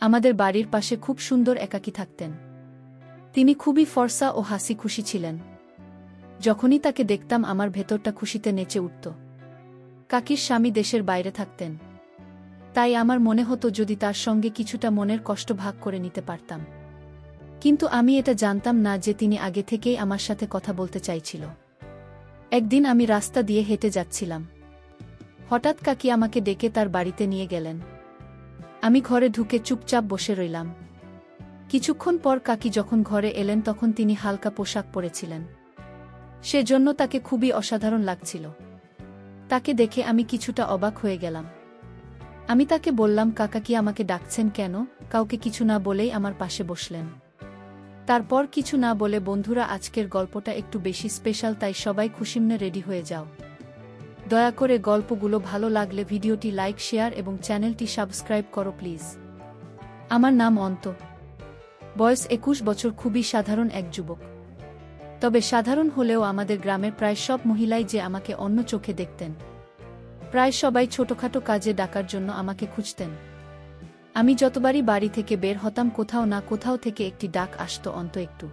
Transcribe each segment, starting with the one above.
আমাদের বাড়ির পাশে খুব সুন্দর একাকী থাকতেন। তিনি খুবই ফর্সা ও হাসি খুশি ছিলেন। যখনই তাকে দেখতাম আমার ভেতরটা খুশিতে নেচে উঠত। কাকির স্বামী দেশের বাইরে থাকতেন, তাই আমার মনে হতো যদি তার সঙ্গে কিছুটা মনের কষ্ট ভাগ করে নিতে পারতাম। কিন্তু আমি এটা জানতাম না যে তিনি আগে থেকেই আমার সাথে কথা বলতে চাইছিল। একদিন আমি রাস্তা দিয়ে হেঁটে যাচ্ছিলাম। হঠাৎ কাকি আমাকে ডেকে তার বাড়িতে নিয়ে গেলেন। আমি ঘরে ঢুকে চুপচাপ বসে রইলাম। কিছুক্ষণ পর কাকি যখন ঘরে এলেন তখন তিনি হালকা পোশাক পরেছিলেন। সেজন্য তাকে খুবই অসাধারণ লাগছিল। তাকে দেখে আমি কিছুটা অবাক হয়ে গেলাম। আমি তাকে বললাম, কাকা কি আমাকে ডাকছেন কেন? কাউকে কিছু না বলেই আমার পাশে বসলেন। তারপর কিছু না বলে, বন্ধুরা, আজকের গল্পটা একটু বেশি স্পেশাল, তাই সবাই খুশিমনে রেডি হয়ে যাও। দয়া করে গল্পগুলো ভালো লাগলে ভিডিওটি লাইক, শেয়ার এবং চ্যানেলটি সাবস্ক্রাইব করো প্লিজ। আমার নাম অন্ত। বয়স 21 বছর। খুবই সাধারণ এক যুবক। তবে সাধারণ হলেও আমাদের গ্রামের প্রায় সব মহিলাই যে আমাকে অন্য চোখে দেখতেন। প্রায় সবাই ছোটখাটো কাজে ডাকার জন্য আমাকে খুঁজতেন। আমি যতবারই বাড়ি থেকে বের হতাম, কোথাও না কোথাও থেকে একটি ডাক আসতো, অন্ত একটু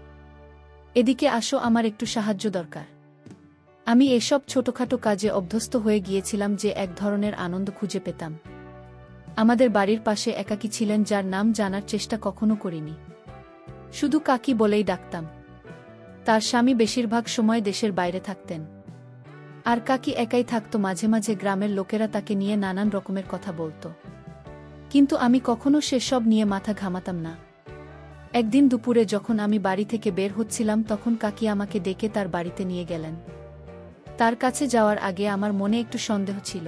এদিকে আসো, আমার একটু সাহায্য দরকার। আমি এসব ছোটখাটো কাজে অভ্যস্ত হয়ে গিয়েছিলাম যে এক ধরনের আনন্দ খুঁজে পেতাম। আমাদের বাড়ির পাশে একাকী ছিলেন, যার নাম জানার চেষ্টা কখনো করিনি। শুধু কাকি বলেই ডাকতাম। তার স্বামী বেশিরভাগ সময় দেশের বাইরে থাকতেন, আর কাকি একাই থাকত। মাঝে মাঝে গ্রামের লোকেরা তাকে নিয়ে নানান রকমের কথা বলত, কিন্তু আমি কখনো সেসব নিয়ে মাথা ঘামাতাম না। একদিন দুপুরে যখন আমি বাড়ি থেকে বের হচ্ছিলাম, তখন কাকি আমাকে ডেকে তার বাড়িতে নিয়ে গেলেন। তার কাছে যাওয়ার আগে আমার মনে একটু সন্দেহ ছিল,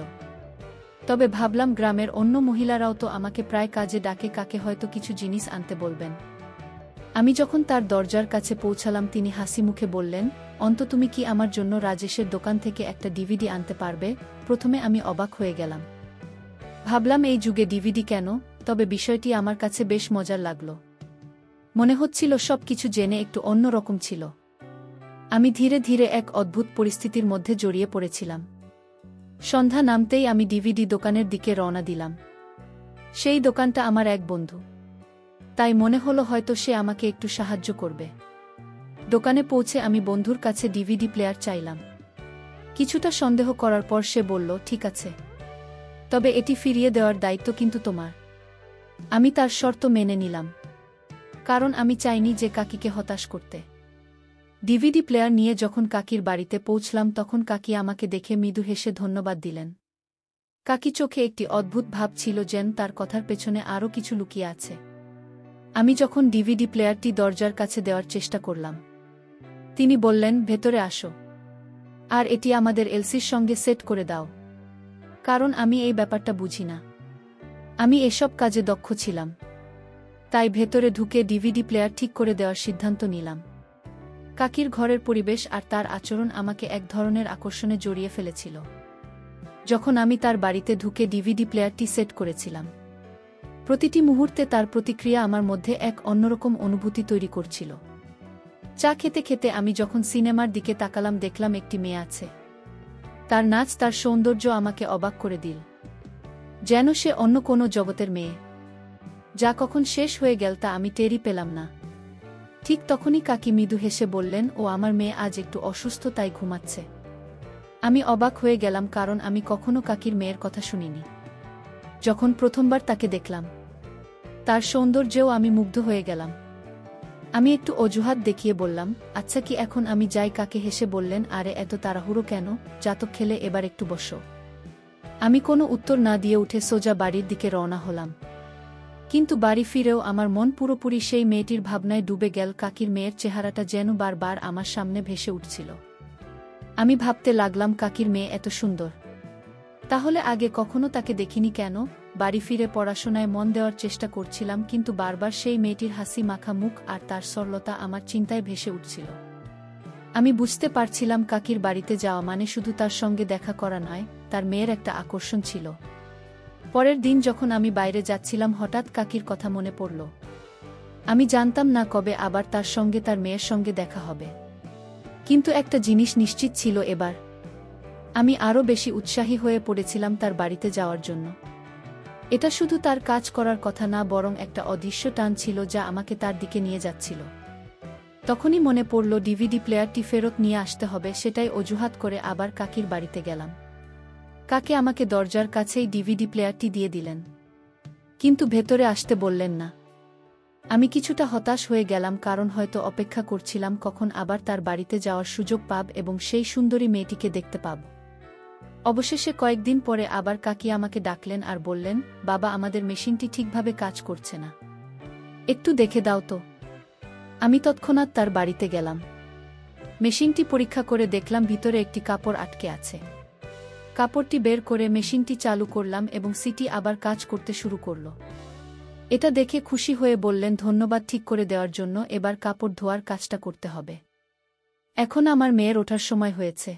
তবে ভাবলাম গ্রামের অন্য মহিলারাও তো আমাকে প্রায় কাজে ডাকে, কাকে হয়তো কিছু জিনিস আনতে বলবেন। আমি যখন তার দরজার কাছে পৌঁছালাম, তিনি হাসি মুখে বললেন, অন্ত, তুমি কি আমার জন্য রাজেশের দোকান থেকে একটা ডিভিডি আনতে পারবে? প্রথমে আমি অবাক হয়ে গেলাম। ভাবলাম, এই যুগে ডিভিডি কেন? তবে বিষয়টি আমার কাছে বেশ মজার লাগল। মনে হচ্ছিল সব কিছু জেনে একটু অন্য রকম ছিল। আমি ধীরে ধীরে এক অদ্ভুত পরিস্থিতির মধ্যে জড়িয়ে পড়েছিলাম। সন্ধ্যা নামতেই আমি ডিভিডি দোকানের দিকে রওনা দিলাম। সেই দোকানটা আমার এক বন্ধু, তাই মনে হলো হয়তো সে আমাকে একটু সাহায্য করবে। দোকানে পৌঁছে আমি বন্ধুর কাছে ডিভিডি প্লেয়ার চাইলাম। কিছুটা সন্দেহ করার পর সে বলল, ঠিক আছে, তবে এটি ফিরিয়ে দেওয়ার দায়িত্ব কিন্তু তোমার। আমি তার শর্ত মেনে নিলাম, কারণ আমি চাইনি যে কাকিকে হতাশ করতে। ডিভিডি প্লেয়ার নিয়ে যখন কাকির বাড়িতে পৌঁছলাম, তখন কাকি আমাকে দেখে মৃদু হেসে ধন্যবাদ দিলেন। কাকি চোখে একটি অদ্ভুত ভাব ছিল, যেন তার কথার পেছনে আরও কিছু লুকিয়ে আছে। আমি যখন ডিভিডি প্লেয়ারটি দরজার কাছে দেওয়ার চেষ্টা করলাম, তিনি বললেন, ভেতরে আসো, আর এটি আমাদের এলসির সঙ্গে সেট করে দাও, কারণ আমি এই ব্যাপারটা বুঝি না। আমি এসব কাজে দক্ষ ছিলাম, তাই ভেতরে ঢুকে ডিভিডি প্লেয়ার ঠিক করে দেওয়ার সিদ্ধান্ত নিলাম। কাকির ঘরের পরিবেশ আর তার আচরণ আমাকে এক ধরনের আকর্ষণে জড়িয়ে ফেলেছিল। যখন আমি তার বাড়িতে ঢুকে ডিভিডি প্লেয়ারটি সেট করেছিলাম, প্রতিটি মুহূর্তে তার প্রতিক্রিয়া আমার মধ্যে এক অন্যরকম অনুভূতি তৈরি করছিল। চা খেতে খেতে আমি যখন সিনেমার দিকে তাকালাম, দেখলাম একটি মেয়ে আছে। তার নাচ, তার সৌন্দর্য আমাকে অবাক করে দিল, যেন সে অন্য কোনো জগতের মেয়ে। যা কখন শেষ হয়ে গেল তা আমি টেরই পেলাম না। ঠিক তখনই কাকি মৃদু হেসে বললেন, ও আমার মেয়ে আজ একটু অসুস্থ, তাই ঘুমাচ্ছে। আমি অবাক হয়ে গেলাম, কারণ আমি কখনো কাকির মেয়ের কথা শুনিনি। যখন প্রথমবার তাকে দেখলাম, তার সৌন্দর্যেও আমি মুগ্ধ হয়ে গেলাম। আমি একটু অজুহাত দেখিয়ে বললাম, আচ্ছা কি এখন আমি যাই? কাকে হেসে বললেন, আরে এত তাড়াহুড়ো কেন? জাতক খেলে এবার একটু বসো। আমি কোনো উত্তর না দিয়ে উঠে সোজা বাড়ির দিকে রওনা হলাম। কিন্তু বাড়ি ফিরেও আমার মন পুরোপুরি সেই মেয়েটির ভাবনায় ডুবে গেল। কাকির মেয়ের চেহারাটা যেন বারবার আমার সামনে ভেসে উঠছিল। আমি ভাবতে লাগলাম, কাকির মেয়ে এত সুন্দর, তাহলে আগে কখনো তাকে দেখিনি কেন? বাড়ি ফিরে পড়াশোনায় মন দেওয়ার চেষ্টা করছিলাম, কিন্তু বারবার সেই মেয়েটির হাসি মাখা মুখ আর তার সরলতা আমার চিন্তায় ভেসে উঠছিল। আমি বুঝতে পারছিলাম, কাকির বাড়িতে যাওয়া মানে শুধু তার সঙ্গে দেখা করা নয়, তার মেয়ের একটা আকর্ষণ ছিল। পরের দিন যখন আমি বাইরে যাচ্ছিলাম, হঠাৎ কাকির কথা মনে পড়ল। আমি জানতাম না কবে আবার তার সঙ্গে, তার মেয়ের সঙ্গে দেখা হবে, কিন্তু একটা জিনিস নিশ্চিত ছিল, এবার আমি আরও বেশি উৎসাহী হয়ে পড়েছিলাম তার বাড়িতে যাওয়ার জন্য। এটা শুধু তার কাজ করার কথা না, বরং একটা অদৃশ্য টান ছিল যা আমাকে তার দিকে নিয়ে যাচ্ছিল। তখনই মনে পড়ল ডিভিডি প্লেয়ারটি ফেরত নিয়ে আসতে হবে। সেটাই অজুহাত করে আবার কাকির বাড়িতে গেলাম। কাকে আমাকে দরজার কাছেই ডিভিডি প্লেয়ারটি দিয়ে দিলেন, কিন্তু ভেতরে আসতে বললেন না। আমি কিছুটা হতাশ হয়ে গেলাম, কারণ হয়তো অপেক্ষা করছিলাম কখন আবার তার বাড়িতে যাওয়ার সুযোগ পাব এবং সেই সুন্দরী মেয়েটিকে দেখতে পাব। অবশেষে কয়েকদিন পরে আবার কাকি আমাকে ডাকলেন আর বললেন, বাবা, আমাদের মেশিনটি ঠিকভাবে কাজ করছে না, একটু দেখে দাও তো। আমি তৎক্ষণাৎ তার বাড়িতে গেলাম। মেশিনটি পরীক্ষা করে দেখলাম ভিতরে একটি কাপড় আটকে আছে। কাপড়টি বের করে মেশিনটি চালু করলাম এবং সিটি আবার কাজ করতে শুরু করল। এটা দেখে খুশি হয়ে বললেন, ধন্যবাদ ঠিক করে দেওয়ার জন্য। এবার কাপড় ধোয়ার কাজটা করতে হবে। এখন আমার মেয়ের ওঠার সময় হয়েছে।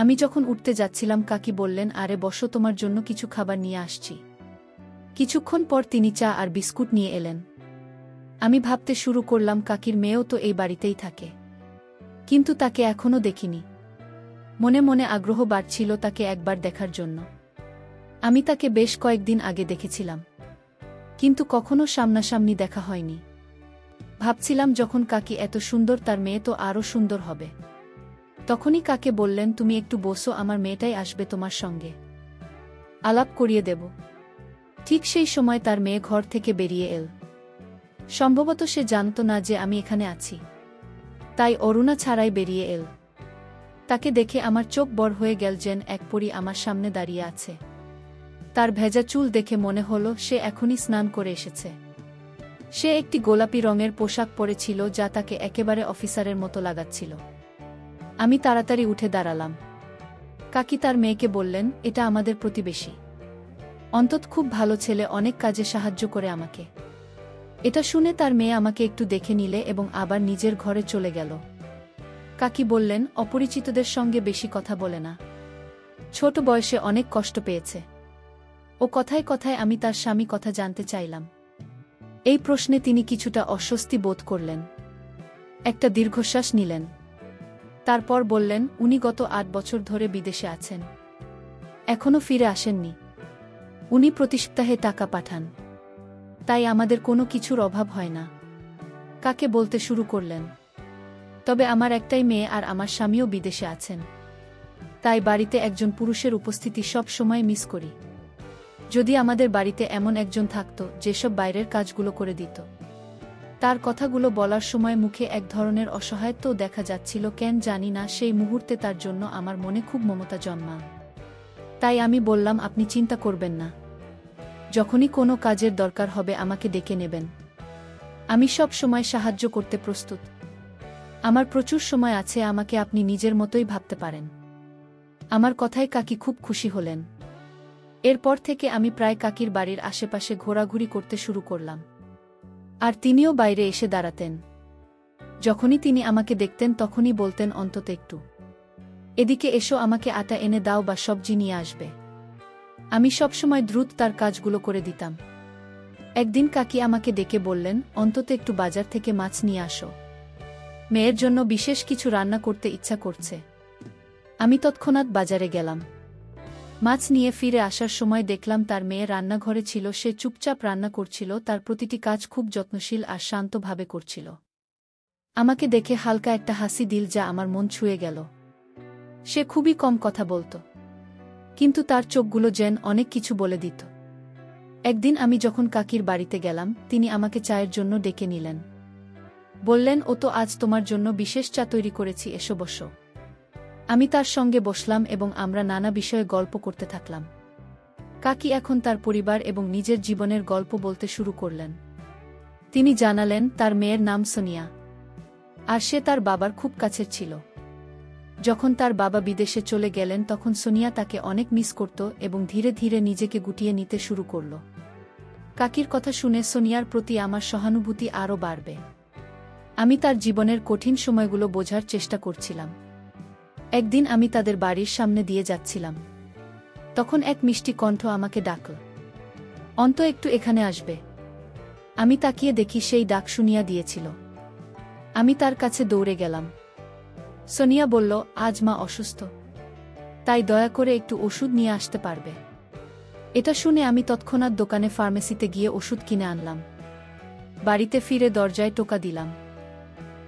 আমি যখন উঠতে যাচ্ছিলাম কাকি বললেন, আরে বসো, তোমার জন্য কিছু খাবার নিয়ে আসছি। কিছুক্ষণ পর তিনি চা আর বিস্কুট নিয়ে এলেন। আমি ভাবতে শুরু করলাম, কাকির মেয়েও তো এই বাড়িতেই থাকে, কিন্তু তাকে এখনও দেখিনি। মনে মনে আগ্রহ বাড়ছিল তাকে একবার দেখার জন্য। আমি তাকে বেশ কয়েকদিন আগে দেখেছিলাম, কিন্তু কখনো সামনাসামনি দেখা হয়নি। ভাবছিলাম, যখন কাকি এত সুন্দর, তার মেয়ে তো আরও সুন্দর হবে। তখনই কাকে বললেন, তুমি একটু বসো, আমার মেয়েটাই আসবে তোমার সঙ্গে, আলাপ করিয়ে দেব। ঠিক সেই সময় তার মেয়ে ঘর থেকে বেরিয়ে এল। সম্ভবত সে জানত না যে আমি এখানে আছি, তাই অরুণা ছাড়াই বেরিয়ে এল। তাকে দেখে আমার চোখ বড় হয়ে গেল, যেন এক পরী আমার সামনে দাঁড়িয়ে আছে। তার ভেজা চুল দেখে মনে হলো সে এখনই স্নান করে এসেছে। সে একটি গোলাপি রঙের পোশাক পরেছিল যা তাকে একেবারে অফিসারের মতো লাগাচ্ছিল। আমি তাড়াতাড়ি উঠে দাঁড়ালাম। কাকি তার মেয়েকে বললেন, এটা আমাদের প্রতিবেশী, অন্তত খুব ভালো ছেলে, অনেক কাজে সাহায্য করে আমাকে। এটা শুনে তার মেয়ে আমাকে একটু দেখে নিলে এবং আবার নিজের ঘরে চলে গেল। কাকি বললেন, অপরিচিতদের সঙ্গে বেশি কথা বলে না, ছোট বয়সে অনেক কষ্ট পেয়েছে। ও কথায় কথায় আমি তার স্বামী কথা জানতে চাইলাম। এই প্রশ্নে তিনি কিছুটা অস্বস্তি বোধ করলেন, একটা দীর্ঘশ্বাস নিলেন। তারপর বললেন, উনি গত 8 বছর ধরে বিদেশে আছেন, এখনো ফিরে আসেননি। উনি প্রতি সপ্তাহে টাকা পাঠান, তাই আমাদের কোনো কিছুর অভাব হয় না। কাকে বলতে শুরু করলেন, তবে আমার একটাই মেয়ে আর আমার স্বামীও বিদেশে আছেন, তাই বাড়িতে একজন পুরুষের উপস্থিতি সব সময় মিস করি। যদি আমাদের বাড়িতে এমন একজন থাকত যেসব বাইরের কাজগুলো করে দিত। তার কথাগুলো বলার সময় মুখে এক ধরনের অসহায়ত্ব দেখা যাচ্ছিল, কেন জানি না সেই মুহূর্তে তার জন্য আমার মনে খুব মমতা জন্মাল। তাই আমি বললাম, আপনি চিন্তা করবেন না, যখনই কোনো কাজের দরকার হবে আমাকে ডেকে নেবেন, আমি সব সময় সাহায্য করতে প্রস্তুত। আমার প্রচুর সময় আছে, আমাকে আপনি নিজের মতোই ভাবতে পারেন। আমার কথায় কাকি খুব খুশি হলেন। এরপর থেকে আমি প্রায় কাকির বাড়ির আশেপাশে ঘোরাঘুরি করতে শুরু করলাম, আর তিনিও বাইরে এসে দাঁড়াতেন। যখনই তিনি আমাকে দেখতেন তখনই বলতেন, অন্তত একটু এদিকে এসো, আমাকে আটা এনে দাও বা সবজি নিয়ে আসবে। আমি সবসময় দ্রুত তার কাজগুলো করে দিতাম। একদিন কাকি আমাকে ডেকে বললেন, অন্তত একটু বাজার থেকে মাছ নিয়ে আসো, মেয়ের জন্য বিশেষ কিছু রান্না করতে ইচ্ছা করছে। আমি তৎক্ষণাৎ বাজারে গেলাম। মাছ নিয়ে ফিরে আসার সময় দেখলাম তার মেয়ে রান্নাঘরে ছিল। সে চুপচাপ রান্না করছিল, তার প্রতিটি কাজ খুব যত্নশীল আর শান্তভাবে করছিল। আমাকে দেখে হালকা একটা হাসি দিল, যা আমার মন ছুঁয়ে গেল। সে খুবই কম কথা বলত, কিন্তু তার চোখগুলো যেন অনেক কিছু বলে দিত। একদিন আমি যখন কাকির বাড়িতে গেলাম, তিনি আমাকে চায়ের জন্য ডেকে নিলেন। বললেন, ও তো আজ তোমার জন্য বিশেষ চা তৈরি করেছি, এসো বসো। আমি তার সঙ্গে বসলাম এবং আমরা নানা বিষয়ে গল্প করতে থাকলাম। কাকি এখন তার পরিবার এবং নিজের জীবনের গল্প বলতে শুরু করলেন। তিনি জানালেন তার মেয়ের নাম সোনিয়া, আর সে তার বাবার খুব কাছের ছিল। যখন তার বাবা বিদেশে চলে গেলেন তখন সোনিয়া তাকে অনেক মিস করত এবং ধীরে ধীরে নিজেকে গুটিয়ে নিতে শুরু করল। কাকির কথা শুনে সোনিয়ার প্রতি আমার সহানুভূতি আরও বাড়বে। আমি তার জীবনের কঠিন সময়গুলো বোঝার চেষ্টা করছিলাম। একদিন আমি তাদের বাড়ির সামনে দিয়ে যাচ্ছিলাম, তখন এক মিষ্টি কণ্ঠ আমাকে ডাকল, অন্ত একটু এখানে আসবে। আমি তাকিয়ে দেখি সেই ডাক শুনিয়া দিয়েছিল। আমি তার কাছে দৌড়ে গেলাম। সোনিয়া বলল, আজ মা অসুস্থ, তাই দয়া করে একটু ওষুধ নিয়ে আসতে পারবে। এটা শুনে আমি তৎক্ষণাৎ দোকানে ফার্মেসিতে গিয়ে ওষুধ কিনে আনলাম। বাড়িতে ফিরে দরজায় টোকা দিলাম।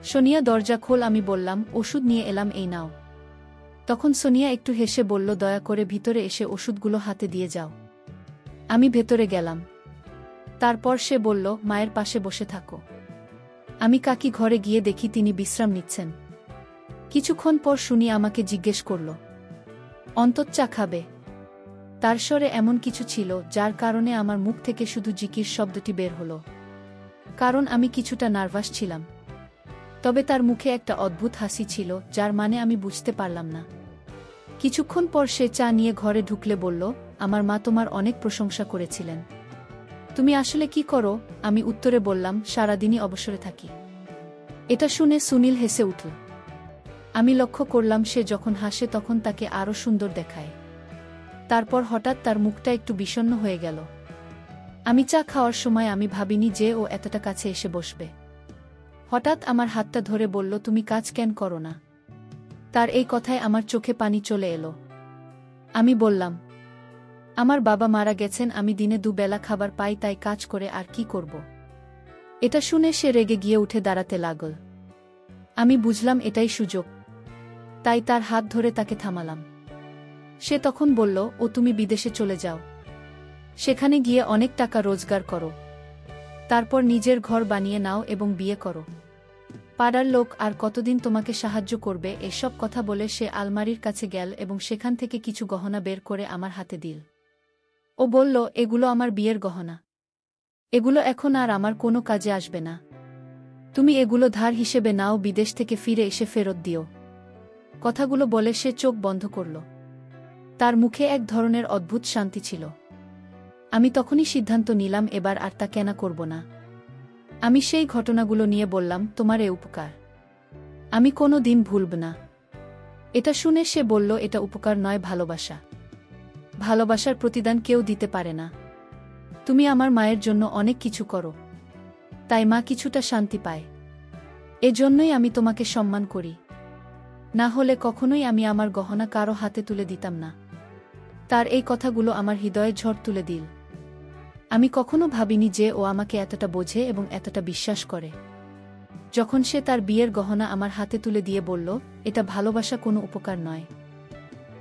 সোনিয়া, দরজা খোল। আমি বললাম, ওষুধ নিয়ে এলাম, এই নাও। তখন সোনিয়া একটু হেসে বলল, দয়া করে ভিতরে এসে ওষুধগুলো হাতে দিয়ে যাও। আমি ভেতরে গেলাম। তারপর সে বলল, মায়ের পাশে বসে থাকো। আমি কাকি ঘরে গিয়ে দেখি তিনি বিশ্রাম নিচ্ছেন। কিছুক্ষণ পর শুনি আমাকে জিজ্ঞেস করল, অন্তত চা খাবে? তার স্বরে এমন কিছু ছিল যার কারণে আমার মুখ থেকে শুধু জিকির শব্দটি বের হলো। কারণ আমি কিছুটা নার্ভাস ছিলাম। তবে তার মুখে একটা অদ্ভুত হাসি ছিল যার মানে আমি বুঝতে পারলাম না। কিছুক্ষণ পর সে চা নিয়ে ঘরে ঢুকলে বলল, আমার মা তোমার অনেক প্রশংসা করেছিলেন। তুমি আসলে কি করো? আমি উত্তরে বললাম, সারাদিনই অবসরে থাকি। এটা শুনে সুনীল হেসে উঠল। আমি লক্ষ্য করলাম সে যখন হাসে তখন তাকে আরও সুন্দর দেখায়। তারপর হঠাৎ তার মুখটা একটু বিষণ্ণ হয়ে গেল। আমি চা খাওয়ার সময় আমি ভাবিনি যে ও এতটা কাছে এসে বসবে। হঠাৎ আমার হাতটা ধরে বলল, তুমি কাজ কেন করো না? তার এই কথায় আমার চোখে পানি চলে এলো। আমি বললাম, আমার বাবা মারা গেছেন, আমি দিনে দুবেলা খাবার পাই, তাই কাজ করে আর কি করব। এটা শুনে সে রেগে গিয়ে উঠে দাঁড়াতে লাগল। আমি বুঝলাম এটাই সুযোগ, তাই তার হাত ধরে তাকে থামালাম। সে তখন বলল, ও তুমি বিদেশে চলে যাও, সেখানে গিয়ে অনেক টাকা রোজগার করো, তারপর নিজের ঘর বানিয়ে নাও এবং বিয়ে করো। পাড়ার লোক আর কতদিন তোমাকে সাহায্য করবে? এসব কথা বলে সে আলমারির কাছে গেল এবং সেখান থেকে কিছু গহনা বের করে আমার হাতে দিল। ও বলল, এগুলো আমার বিয়ের গহনা। এগুলো এখন আর আমার কোনো কাজে আসবে না। তুমি এগুলো ধার হিসেবে নাও, বিদেশ থেকে ফিরে এসে ফেরত দিও। কথাগুলো বলে সে চোখ বন্ধ করল। তার মুখে এক ধরনের অদ্ভুত শান্তি ছিল। আমি তখনই সিদ্ধান্ত নিলাম এবার আর তা কেনা করব না। আমি সেই ঘটনাগুলো নিয়ে বললাম, তোমার এ উপকার আমি কোনো দিন ভুলব না। এটা শুনে সে বলল, এটা উপকার নয়, ভালোবাসা। ভালোবাসার প্রতিদান কেউ দিতে পারে না। তুমি আমার মায়ের জন্য অনেক কিছু করো, তাই মা কিছুটা শান্তি পায়। এজন্যই আমি তোমাকে সম্মান করি। না হলে কখনোই আমি আমার গহনা কারো হাতে তুলে দিতাম না। তার এই কথাগুলো আমার হৃদয়ে ঝড় তুলে দিল। আমি কখনো ভাবিনি যে ও আমাকে এতটা বোঝে এবং এতটা বিশ্বাস করে। যখন সে তার বিয়ের গহনা আমার হাতে তুলে দিয়ে বলল, এটা ভালোবাসা, কোনো উপকার নয়,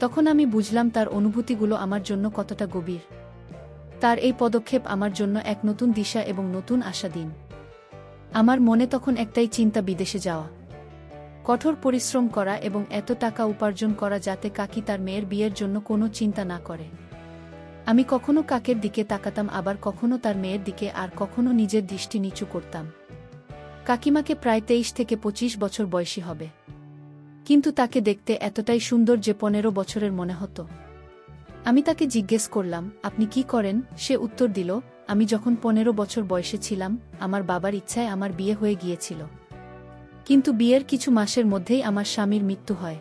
তখন আমি বুঝলাম তার অনুভূতিগুলো আমার জন্য কতটা গভীর। তার এই পদক্ষেপ আমার জন্য এক নতুন দিশা এবং নতুন আশা দিন। আমার মনে তখন একটাই চিন্তা, বিদেশে যাওয়া, কঠোর পরিশ্রম করা এবং এত টাকা উপার্জন করা যাতে কাকি তার মেয়ের বিয়ের জন্য কোনো চিন্তা না করে। আমি কখনো কাকের দিকে তাকাতাম, আবার কখনো তার মেয়ের দিকে, আর কখনো নিজের দৃষ্টি নিচু করতাম। কাকিমাকে প্রায় 23 থেকে 25 বছর বয়সী হবে, কিন্তু তাকে দেখতে এতটাই সুন্দর যে 15 বছরের মনে হতো। আমি তাকে জিজ্ঞেস করলাম, আপনি কি করেন? সে উত্তর দিল, আমি যখন 15 বছর বয়সে ছিলাম আমার বাবার ইচ্ছায় আমার বিয়ে হয়ে গিয়েছিল, কিন্তু বিয়ের কিছু মাসের মধ্যেই আমার স্বামীর মৃত্যু হয়।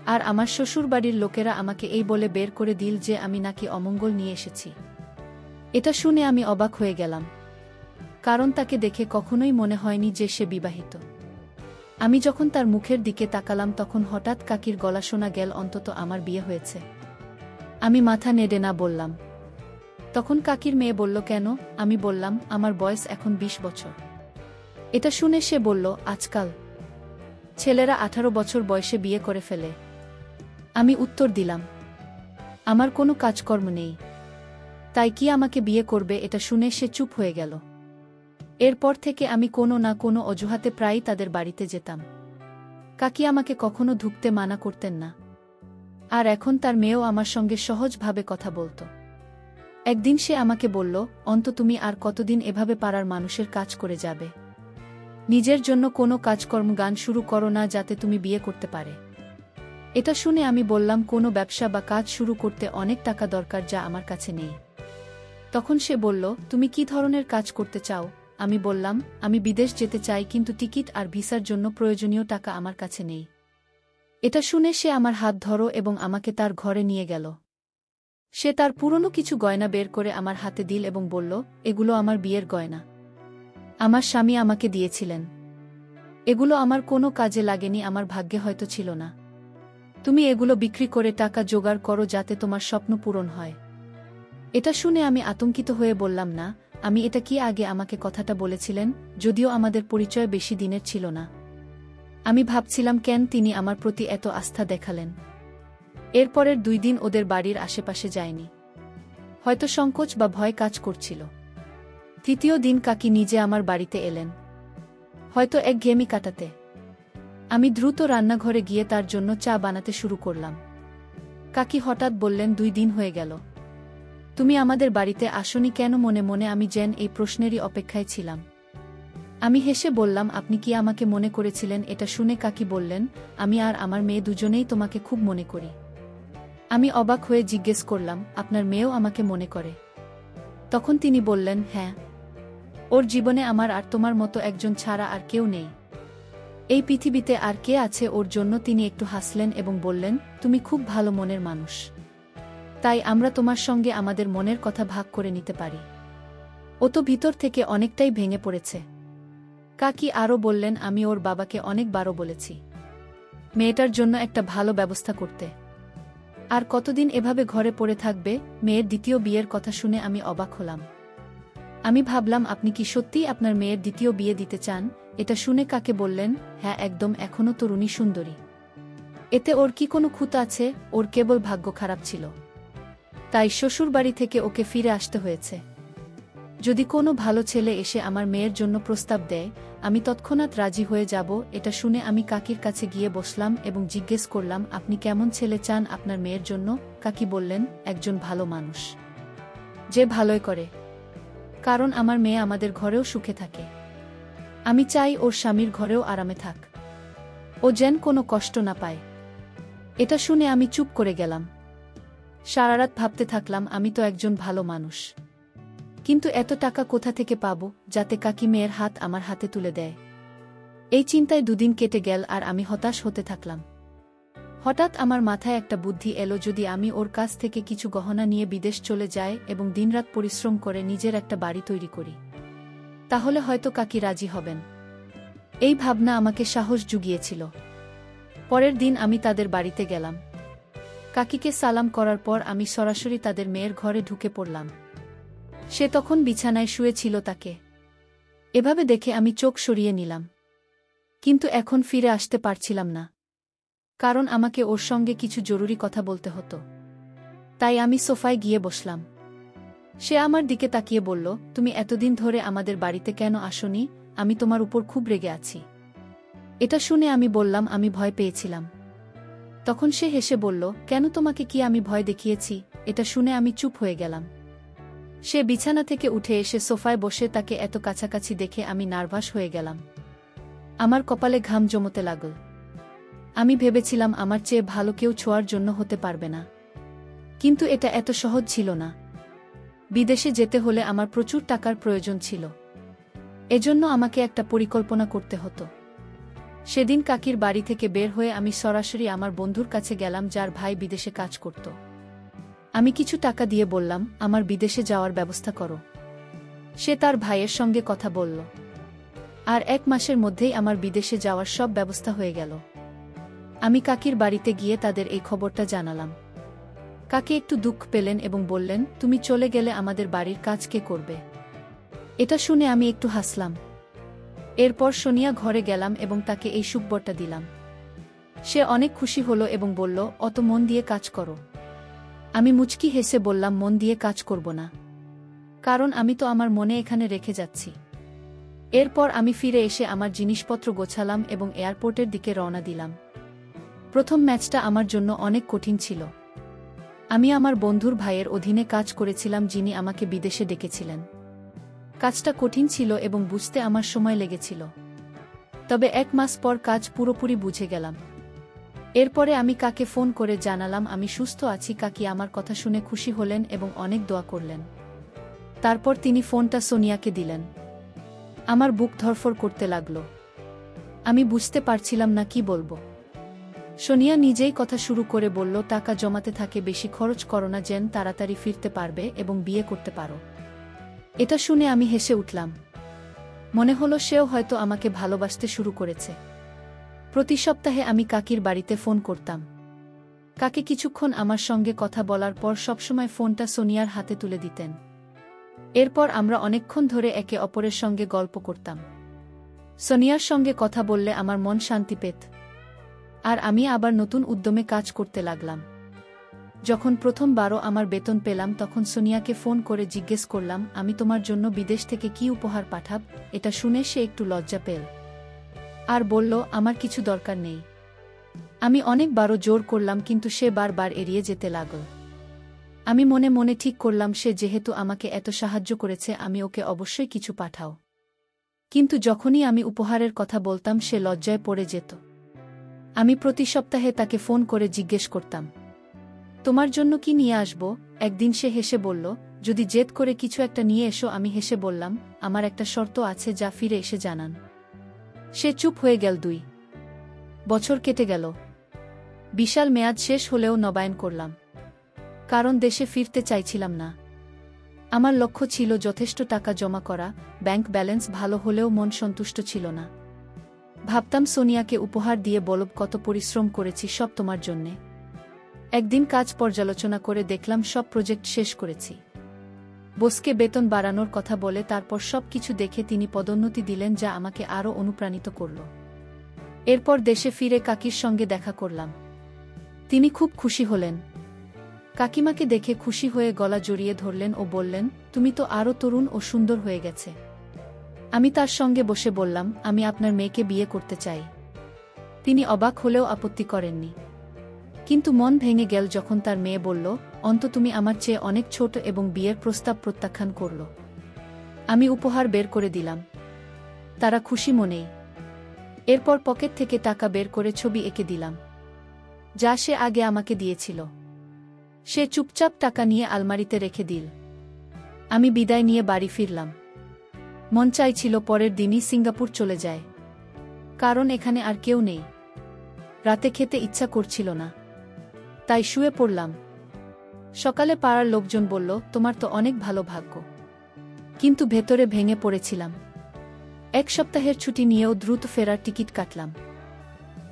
আর আমার শ্বশুরবাড়ির লোকেরা আমাকে এই বলে বের করে দিল যে আমি নাকি অমঙ্গল নিয়ে এসেছি। এটা শুনে আমি অবাক হয়ে গেলাম, কারণ তাকে দেখে কখনোই মনে হয়নি যে সে বিবাহিত। আমি যখন তার মুখের দিকে তাকালাম তখন হঠাৎ কাকির গলা শোনা গেল, অন্তত আমার বিয়ে হয়েছে। আমি মাথা নেড়ে না বললাম। তখন কাকির মেয়ে বলল, কেন? আমি বললাম, আমার বয়স এখন 20 বছর। এটা শুনে সে বলল, আজকাল ছেলেরা 18 বছর বয়সে বিয়ে করে ফেলে। আমি উত্তর দিলাম, আমার কোনো কাজকর্ম নেই, তাই কি আমাকে বিয়ে করবে? এটা শুনে সে চুপ হয়ে গেল। এরপর থেকে আমি কোনো না কোনো অজুহাতে প্রায়ই তাদের বাড়িতে যেতাম। কাকি আমাকে কখনো ঢুকতে মানা করতেন না, আর এখন তার মেয়েও আমার সঙ্গে সহজভাবে কথা বলত। একদিন সে আমাকে বলল, অন্ত, তুমি আর কতদিন এভাবে পাড়ার মানুষের কাজ করে যাবে? নিজের জন্য কোনো কাজকর্ম গান শুরু করো না, যাতে তুমি বিয়ে করতে পারে। এটা শুনে আমি বললাম, কোনো ব্যবসা বা কাজ শুরু করতে অনেক টাকা দরকার, যা আমার কাছে নেই। তখন সে বলল, তুমি কি ধরনের কাজ করতে চাও? আমি বললাম, আমি বিদেশ যেতে চাই, কিন্তু টিকিট আর ভিসার জন্য প্রয়োজনীয় টাকা আমার কাছে নেই। এটা শুনে সে আমার হাত ধরো এবং আমাকে তার ঘরে নিয়ে গেল। সে তার পুরনো কিছু গয়না বের করে আমার হাতে দিল এবং বলল, এগুলো আমার বিয়ের গয়না, আমার স্বামী আমাকে দিয়েছিলেন। এগুলো আমার কোনো কাজে লাগেনি, আমার ভাগ্যে হয়তো ছিল না। তুমি এগুলো বিক্রি করে টাকা জোগাড় করো যাতে তোমার স্বপ্ন পূরণ হয়। এটা শুনে আমি আতঙ্কিত হয়ে বললাম, না, আমি এটা কি আগে আমাকে কথাটা বলেছিলেন, যদিও আমাদের পরিচয় বেশি দিনের ছিল না। আমি ভাবছিলাম কেন তিনি আমার প্রতি এত আস্থা দেখালেন। এরপরের 2 দিন ওদের বাড়ির আশেপাশে যায়নি। হয়তো সংকোচ বা ভয় কাজ করছিল। 3য় দিন কাকি নিজে আমার বাড়িতে এলেন, হয়তো একঘেয়েমি কাটাতে। আমি দ্রুত রান্নাঘরে গিয়ে তার জন্য চা বানাতে শুরু করলাম। কাকি হঠাৎ বললেন, 2 দিন হয়ে গেল তুমি আমাদের বাড়িতে আসনি কেন? মনে মনে আমি যেন এই প্রশ্নেরই অপেক্ষায় ছিলাম। আমি হেসে বললাম, আপনি কি আমাকে মনে করেছিলেন? এটা শুনে কাকি বললেন, আমি আর আমার মেয়ে দুজনেই তোমাকে খুব মনে করি। আমি অবাক হয়ে জিজ্ঞেস করলাম, আপনার মেয়েও আমাকে মনে করে? তখন তিনি বললেন, হ্যাঁ, ওর জীবনে আমার আর তোমার মতো একজন ছাড়া আর কেউ নেই। এই পৃথিবীতে আর কে আছে ওর জন্য? তিনি একটু হাসলেন এবং বললেন, তুমি খুব ভালো মনের মানুষ, তাই আমরা তোমার সঙ্গে আমাদের মনের কথা ভাগ করে নিতে পারি। ও তো ভিতর থেকে অনেকটাই ভেঙে পড়েছে। কাকি আরও বললেন, আমি ওর বাবাকে অনেকবারও বলেছি মেয়েটার জন্য একটা ভালো ব্যবস্থা করতে। আর কতদিন এভাবে ঘরে পড়ে থাকবে? মেয়ের 2য় বিয়ের কথা শুনে আমি অবাক হলাম। আমি ভাবলাম, আপনি কি সত্যিই আপনার মেয়ের 2য় বিয়ে দিতে চান? এটা শুনে কাকে বললেন, হ্যাঁ একদম, এখনও তরুণী সুন্দরী। এতে ওর কি কোনো খুঁত আছে? ওর কেবল ভাগ্য খারাপ ছিল, তাই শ্বশুরবাড়ি থেকে ওকে ফিরে আসতে হয়েছে। যদি কোনো ভালো ছেলে এসে আমার মেয়ের জন্য প্রস্তাব দেয়, আমি তৎক্ষণাৎ রাজি হয়ে যাব। এটা শুনে আমি কাকির কাছে গিয়ে বসলাম এবং জিজ্ঞেস করলাম, আপনি কেমন ছেলে চান আপনার মেয়ের জন্য? কাকি বললেন, একজন ভালো মানুষ, যে ভালোই করে, কারণ আমার মেয়ে আমাদের ঘরেও সুখে থাকে। আমি চাই ওর স্বামীর ঘরেও আরামে থাক, ও যেন কোনো কষ্ট না পায়। এটা শুনে আমি চুপ করে গেলাম। সারারাত ভাবতে থাকলাম, আমি তো একজন ভালো মানুষ, কিন্তু এত টাকা কোথা থেকে পাবো যাতে কাকি মেয়ের হাত আমার হাতে তুলে দেয়? এই চিন্তায় 2 দিন কেটে গেল আর আমি হতাশ হতে থাকলাম। হঠাৎ আমার মাথায় একটা বুদ্ধি এলো, যদি আমি ওর কাছ থেকে কিছু গহনা নিয়ে বিদেশ চলে যাই এবং দিনরাত পরিশ্রম করে নিজের একটা বাড়ি তৈরি করি, তাহলে হয়তো কাকি রাজি হবেন। এই ভাবনা আমাকে সাহস জুগিয়েছিল। পরের দিন আমি তাদের বাড়িতে গেলাম। কাকিকে সালাম করার পর আমি সরাসরি তাদের মেয়ের ঘরে ঢুকে পড়লাম। সে তখন বিছানায় শুয়েছিল। তাকে এভাবে দেখে আমি চোখ সরিয়ে নিলাম, কিন্তু এখন ফিরে আসতে পারছিলাম না, কারণ আমাকে ওর সঙ্গে কিছু জরুরি কথা বলতে হতো। তাই আমি সোফায় গিয়ে বসলাম। সে আমার দিকে তাকিয়ে বলল, তুমি এতদিন ধরে আমাদের বাড়িতে কেন আসনি? আমি তোমার উপর খুব রেগে আছি। এটা শুনে আমি বললাম, আমি ভয় পেয়েছিলাম। তখন সে হেসে বলল, কেন, তোমাকে কি আমি ভয় দেখিয়েছি? এটা শুনে আমি চুপ হয়ে গেলাম। সে বিছানা থেকে উঠে এসে সোফায় বসে তাকে এত কাছাকাছি দেখে আমি নার্ভাস হয়ে গেলাম। আমার কপালে ঘাম জমতে লাগল। আমি ভেবেছিলাম আমার চেয়ে ভালো কেউ ছোঁয়ার জন্য হতে পারবে না, কিন্তু এটা এত সহজ ছিল না। বিদেশে যেতে হলে আমার প্রচুর টাকার প্রয়োজন ছিল, এজন্য আমাকে একটা পরিকল্পনা করতে হতো। সেদিন কাকির বাড়ি থেকে বের হয়ে আমি সরাসরি আমার বন্ধুর কাছে গেলাম, যার ভাই বিদেশে কাজ করত। আমি কিছু টাকা দিয়ে বললাম, আমার বিদেশে যাওয়ার ব্যবস্থা করো। সে তার ভাইয়ের সঙ্গে কথা বলল, আর 1 মাসের মধ্যেই আমার বিদেশে যাওয়ার সব ব্যবস্থা হয়ে গেল। আমি কাকির বাড়িতে গিয়ে তাদের এই খবরটা জানালাম। কাকি একটু দুঃখ পেলেন এবং বললেন, তুমি চলে গেলে আমাদের বাড়ির কাজ কে করবে? এটা শুনে আমি একটু হাসলাম। এরপর সোনিয়া ঘরে গেলাম এবং তাকে এই সুখবরটা দিলাম। সে অনেক খুশি হলো এবং বলল, অত মন দিয়ে কাজ করো। আমি মুচকি হেসে বললাম, মন দিয়ে কাজ করব না, কারণ আমি তো আমার মনে এখানে রেখে যাচ্ছি। এরপর আমি ফিরে এসে আমার জিনিসপত্র গোছালাম এবং এয়ারপোর্টের দিকে রওনা দিলাম। প্রথম ম্যাচটা আমার জন্য অনেক কঠিন ছিল। আমি আমার বন্ধুর ভাইয়ের অধীনে কাজ করেছিলাম, যিনি আমাকে বিদেশে ডেকেছিলেন। কাজটা কঠিন ছিল এবং বুঝতে আমার সময় লেগেছিল, তবে 1 মাস পর কাজ পুরোপুরি বুঝে গেলাম। এরপরে আমি কাকে ফোন করে জানালাম আমি সুস্থ আছি। কাকি আমার কথা শুনে খুশি হলেন এবং অনেক দোয়া করলেন। তারপর তিনি ফোনটা সোনিয়াকে দিলেন। আমার বুক ধড়ফড় করতে লাগল। আমি বুঝতে পারছিলাম না কি বলবো। সোনিয়া নিজেই কথা শুরু করে বলল, টাকা জমাতে থাকে, বেশি খরচ করো না, যেন তাড়াতাড়ি ফিরতে পারবে এবং বিয়ে করতে পারো। এটা শুনে আমি হেসে উঠলাম। মনে হলো সেও হয়তো আমাকে ভালোবাসতে শুরু করেছে। প্রতি সপ্তাহে আমি কাকির বাড়িতে ফোন করতাম। কাকে কিছুক্ষণ আমার সঙ্গে কথা বলার পর সবসময় ফোনটা সোনিয়ার হাতে তুলে দিতেন। এরপর আমরা অনেকক্ষণ ধরে একে অপরের সঙ্গে গল্প করতাম। সোনিয়ার সঙ্গে কথা বললে আমার মন শান্তি পেত, আর আমি আবার নতুন উদ্যমে কাজ করতে লাগলাম। যখন প্রথমবারও আমার বেতন পেলাম তখন সোনিয়াকে ফোন করে জিজ্ঞেস করলাম, আমি তোমার জন্য বিদেশ থেকে কি উপহার পাঠাব? এটা শুনে সে একটু লজ্জা পেল আর বলল, আমার কিছু দরকার নেই। আমি অনেকবারও জোর করলাম কিন্তু সে বারবার এড়িয়ে যেতে লাগল। আমি মনে মনে ঠিক করলাম, সে যেহেতু আমাকে এত সাহায্য করেছে আমি ওকে অবশ্যই কিছু পাঠাও। কিন্তু যখনই আমি উপহারের কথা বলতাম সে লজ্জায় পড়ে যেত। আমি প্রতি সপ্তাহে তাকে ফোন করে জিজ্ঞেস করতাম, তোমার জন্য কি নিয়ে আসব? একদিন সে হেসে বলল, যদি জেদ করে কিছু একটা নিয়ে এসো। আমি হেসে বললাম, আমার একটা শর্ত আছে, যা ফিরে এসে জানান। সে চুপ হয়ে গেল। 2 বছর কেটে গেল। বিশাল মেয়াদ শেষ হলেও নবায়ন করলাম, কারণ দেশে ফিরতে চাইছিলাম না। আমার লক্ষ্য ছিল যথেষ্ট টাকা জমা করা। ব্যাংক ব্যালেন্স ভালো হলেও মন সন্তুষ্ট ছিল না। ভাবতাম সোনিয়াকে উপহার দিয়ে বলব, কত পরিশ্রম করেছি সব তোমার জন্যে। একদিন কাজ পর্যালোচনা করে দেখলাম সব প্রজেক্ট শেষ করেছি। বসকে বেতন বাড়ানোর কথা বলে তারপর সব কিছু দেখে তিনি পদোন্নতি দিলেন, যা আমাকে আরও অনুপ্রাণিত করল। এরপর দেশে ফিরে কাকির সঙ্গে দেখা করলাম। তিনি খুব খুশি হলেন। কাকিমাকে দেখে খুশি হয়ে গলা জড়িয়ে ধরলেন ও বললেন, তুমি তো আরও তরুণ ও সুন্দর হয়ে গেছে। আমি তার সঙ্গে বসে বললাম, আমি আপনার মেয়েকে বিয়ে করতে চাই। তিনি অবাক হলেও আপত্তি করেননি। কিন্তু মন ভেঙে গেল যখন তার মেয়ে বলল, অন্ত তুমি আমার চেয়ে অনেক ছোট, এবং বিয়ের প্রস্তাব প্রত্যাখ্যান করল। আমি উপহার বের করে দিলাম। তারা খুশি মনেই। এরপর পকেট থেকে টাকা বের করে ছবি এঁকে দিলাম, যা সে আগে আমাকে দিয়েছিল। সে চুপচাপ টাকা নিয়ে আলমারিতে রেখে দিল। আমি বিদায় নিয়ে বাড়ি ফিরলাম। মন চাইছিল পরের দিনই সিঙ্গাপুর চলে যায়, কারণ এখানে আর কেউ নেই। রাতে খেতে ইচ্ছা করছিল না, তাই শুয়ে পড়লাম। সকালে পাড়ার লোকজন বলল, তোমার তো অনেক ভালো ভাগ্য। কিন্তু ভেতরে ভেঙে পড়েছিলাম। 1 সপ্তাহের ছুটি নিয়েও দ্রুত ফেরার টিকিট কাটলাম।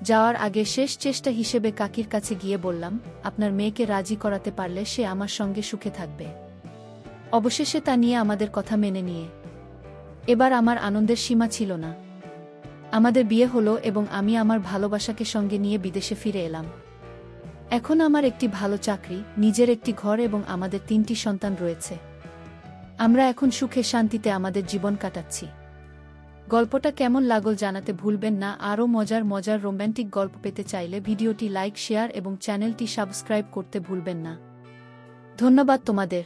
যাওয়ার আগে শেষ চেষ্টা হিসেবে কাকির কাছে গিয়ে বললাম, আপনার মেয়েকে রাজি করাতে পারলে সে আমার সঙ্গে সুখে থাকবে। অবশেষে তা নিয়ে আমাদের কথা মেনে নিয়ে এবার আমার আনন্দের সীমা ছিল না। আমাদের বিয়ে হলো এবং আমি আমার ভালোবাসাকে সঙ্গে নিয়ে বিদেশে ফিরে এলাম। এখন আমার একটি ভালো চাকরি, নিজের একটি ঘর এবং আমাদের 3টি সন্তান রয়েছে। আমরা এখন সুখে শান্তিতে আমাদের জীবন কাটাচ্ছি। গল্পটা কেমন লাগল জানাতে ভুলবেন না। আরও মজার মজার রোম্যান্টিক গল্প পেতে চাইলে ভিডিওটি লাইক, শেয়ার এবং চ্যানেলটি সাবস্ক্রাইব করতে ভুলবেন না। ধন্যবাদ তোমাদের।